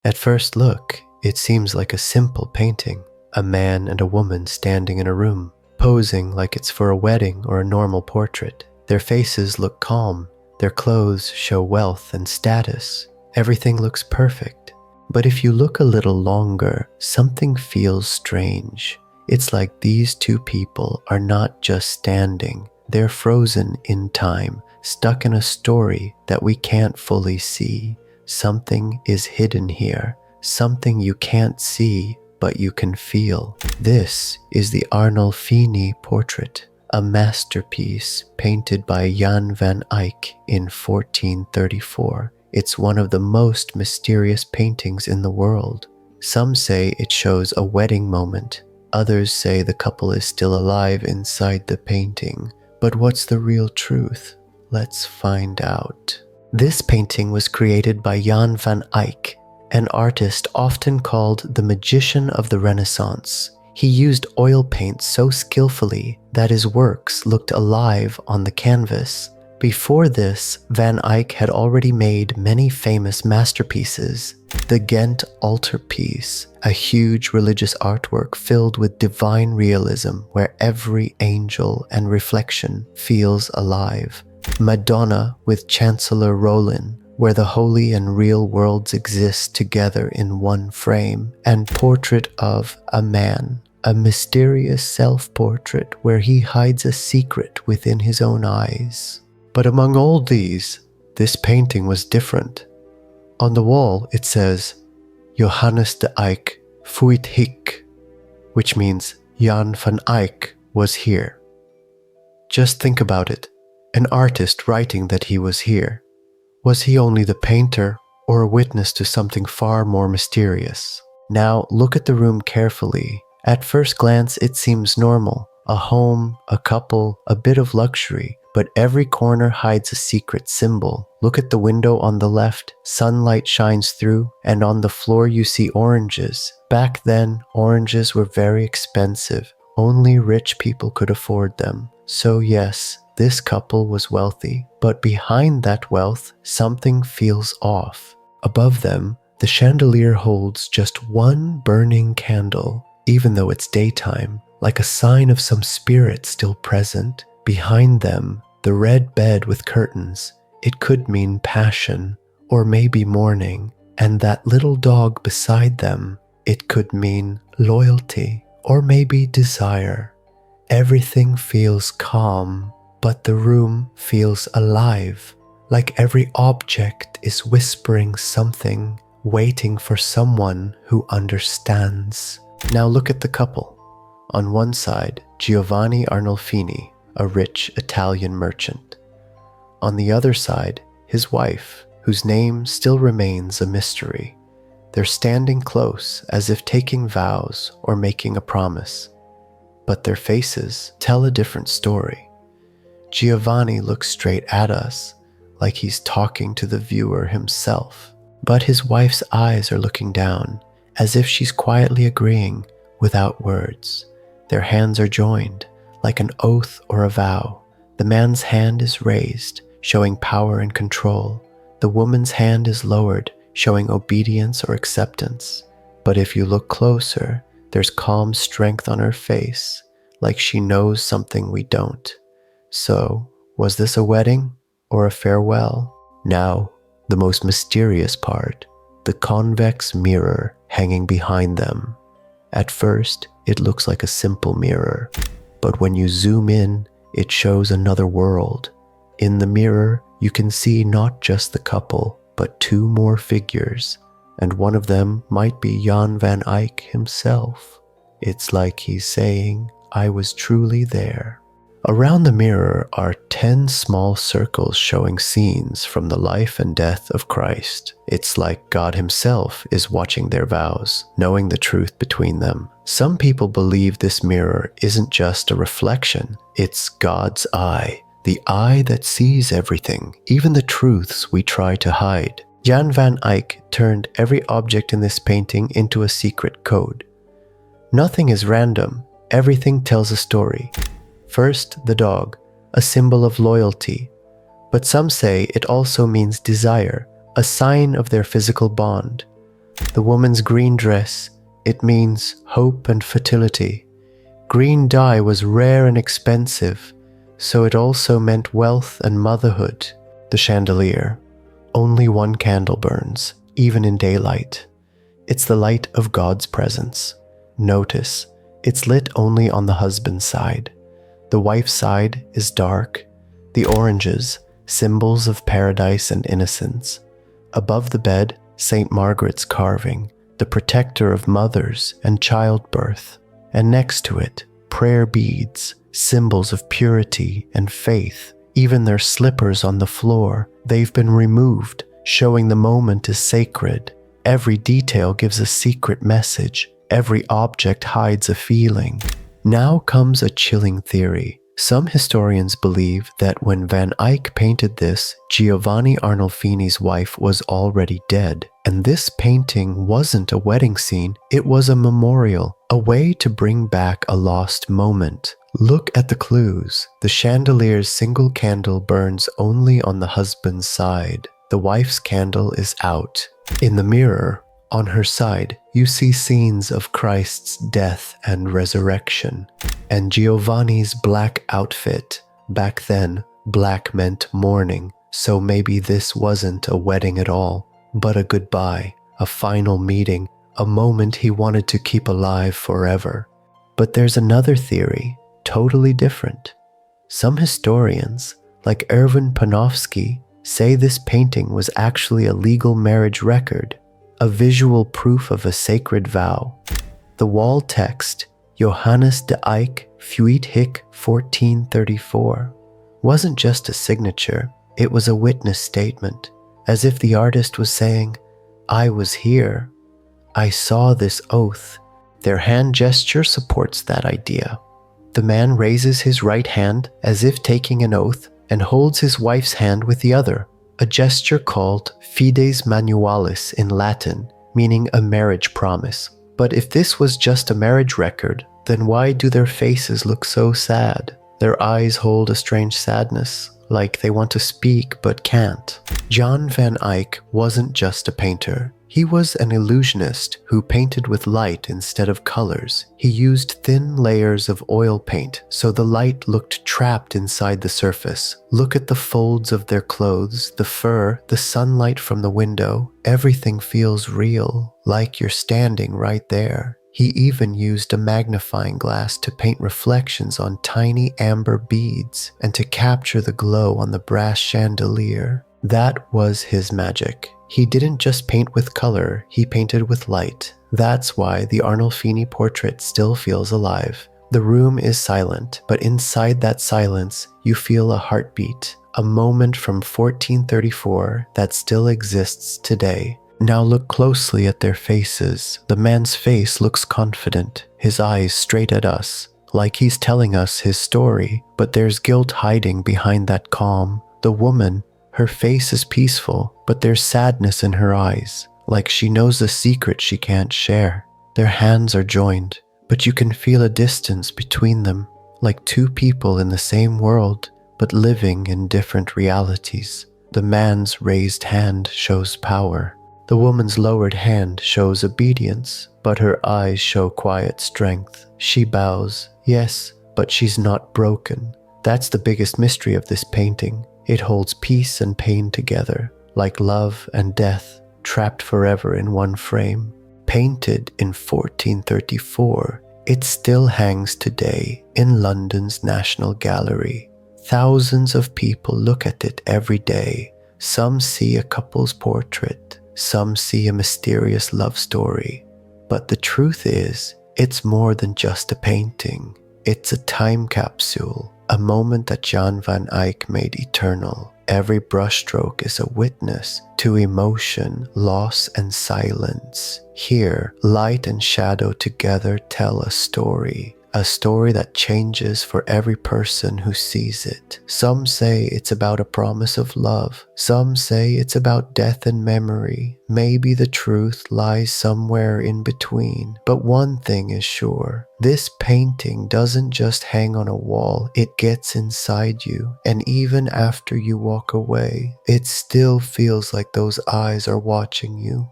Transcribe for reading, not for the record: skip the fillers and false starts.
At first look, it seems like a simple painting, a man and a woman standing in a room, posing like it's for a wedding or a normal portrait. Their faces look calm, their clothes show wealth and status. Everything looks perfect. But if you look a little longer, something feels strange. It's like these two people are not just standing, they're frozen in time, stuck in a story that we can't fully see. Something is hidden here, something you can't see, but you can feel. This is the Arnolfini portrait, a masterpiece painted by Jan van Eyck in 1434. It's one of the most mysterious paintings in the world. Some say it shows a wedding moment. Others say the couple is still alive inside the painting. But what's the real truth? Let's find out. This painting was created by Jan van Eyck, an artist often called the magician of the Renaissance. He used oil paint so skillfully that his works looked alive on the canvas. Before this, Van Eyck had already made many famous masterpieces. The Ghent altarpiece, a huge religious artwork filled with divine realism where every angel and reflection feels alive. Madonna with Chancellor Rollin, where the holy and real worlds exist together in one frame, and Portrait of a Man, a mysterious self-portrait where he hides a secret within his own eyes. But among all these, this painting was different. On the wall it says, Johannes de Eyck fuit hic, which means Jan van Eyck was here. Just think about it, an artist writing that he was here. Was he only the painter or a witness to something far more mysterious? Now look at the room carefully. At first glance it seems normal, a home, a couple, a bit of luxury. But every corner hides a secret symbol. Look at the window on the left, sunlight shines through, and on the floor you see oranges. Back then, oranges were very expensive. Only rich people could afford them. So yes, this couple was wealthy, but behind that wealth, something feels off. Above them, the chandelier holds just one burning candle, even though it's daytime, like a sign of some spirit still present. Behind them, the red bed with curtains, it could mean passion, or maybe mourning, and that little dog beside them, it could mean loyalty, or maybe desire. Everything feels calm, but the room feels alive, like every object is whispering something, waiting for someone who understands. Now look at the couple. On one side, Giovanni Arnolfini, a rich Italian merchant. On the other side, his wife, whose name still remains a mystery. They're standing close as if taking vows or making a promise, but their faces tell a different story. Giovanni looks straight at us, like he's talking to the viewer himself, but his wife's eyes are looking down, as if she's quietly agreeing without words. Their hands are joined, like an oath or a vow. The man's hand is raised, showing power and control. The woman's hand is lowered, showing obedience or acceptance. But if you look closer, there's calm strength on her face, like she knows something we don't. So, was this a wedding or a farewell? Now, the most mysterious part, the convex mirror hanging behind them. At first, it looks like a simple mirror. But when you zoom in, it shows another world. In the mirror, you can see not just the couple, but two more figures, and one of them might be Jan van Eyck himself. It's like he's saying, I was truly there. Around the mirror are 10 small circles showing scenes from the life and death of Christ. It's like God himself is watching their vows, knowing the truth between them. Some people believe this mirror isn't just a reflection, it's God's eye, the eye that sees everything, even the truths we try to hide. Jan van Eyck turned every object in this painting into a secret code. Nothing is random, everything tells a story. First, the dog, a symbol of loyalty, but some say it also means desire, a sign of their physical bond. The woman's green dress, it means hope and fertility. Green dye was rare and expensive, so it also meant wealth and motherhood. The chandelier. Only one candle burns, even in daylight. It's the light of God's presence. Notice, it's lit only on the husband's side. The wife's side is dark. The oranges, symbols of paradise and innocence. Above the bed, St. Margaret's carving, the protector of mothers and childbirth. And next to it, prayer beads, symbols of purity and faith. Even their slippers on the floor, they've been removed, showing the moment is sacred. Every detail gives a secret message. Every object hides a feeling. Now comes a chilling theory. Some historians believe that when Van Eyck painted this, Giovanni Arnolfini's wife was already dead. And this painting wasn't a wedding scene, it was a memorial, a way to bring back a lost moment. Look at the clues. The chandelier's single candle burns only on the husband's side. The wife's candle is out. In the mirror, on her side, you see scenes of Christ's death and resurrection. And Giovanni's black outfit. Back then, black meant mourning, so maybe this wasn't a wedding at all, but a goodbye, a final meeting, a moment he wanted to keep alive forever. But there's another theory, totally different. Some historians, like Erwin Panofsky, say this painting was actually a legal marriage record, a visual proof of a sacred vow. The wall text, Johannes de Eyck, Fuit Hic 1434, wasn't just a signature, it was a witness statement, as if the artist was saying, I was here, I saw this oath. Their hand gesture supports that idea. The man raises his right hand as if taking an oath and holds his wife's hand with the other, a gesture called fides manualis in Latin, meaning a marriage promise. But if this was just a marriage record, then why do their faces look so sad? Their eyes hold a strange sadness, like they want to speak but can't. Jan van Eyck wasn't just a painter. He was an illusionist who painted with light instead of colors. He used thin layers of oil paint so the light looked trapped inside the surface. Look at the folds of their clothes, the fur, the sunlight from the window. Everything feels real, like you're standing right there. He even used a magnifying glass to paint reflections on tiny amber beads and to capture the glow on the brass chandelier. That was his magic. He didn't just paint with color, he painted with light. That's why the Arnolfini portrait still feels alive. The room is silent, but inside that silence, you feel a heartbeat, a moment from 1434 that still exists today. Now look closely at their faces. The man's face looks confident, his eyes straight at us, like he's telling us his story, but there's guilt hiding behind that calm. The woman, her face is peaceful, but there's sadness in her eyes, like she knows a secret she can't share. Their hands are joined, but you can feel a distance between them, like two people in the same world, but living in different realities. The man's raised hand shows power. The woman's lowered hand shows obedience, but her eyes show quiet strength. She bows, yes, but she's not broken. That's the biggest mystery of this painting. It holds peace and pain together, like love and death, trapped forever in one frame. Painted in 1434, it still hangs today in London's National Gallery. Thousands of people look at it every day. Some see a couple's portrait, some see a mysterious love story. But the truth is, it's more than just a painting. It's a time capsule. A moment that Jan van Eyck made eternal. Every brushstroke is a witness to emotion, loss, and silence. Here, light and shadow together tell a story that changes for every person who sees it. Some say it's about a promise of love. Some say it's about death and memory. Maybe the truth lies somewhere in between. But one thing is sure. This painting doesn't just hang on a wall. It gets inside you. And even after you walk away, it still feels like those eyes are watching you.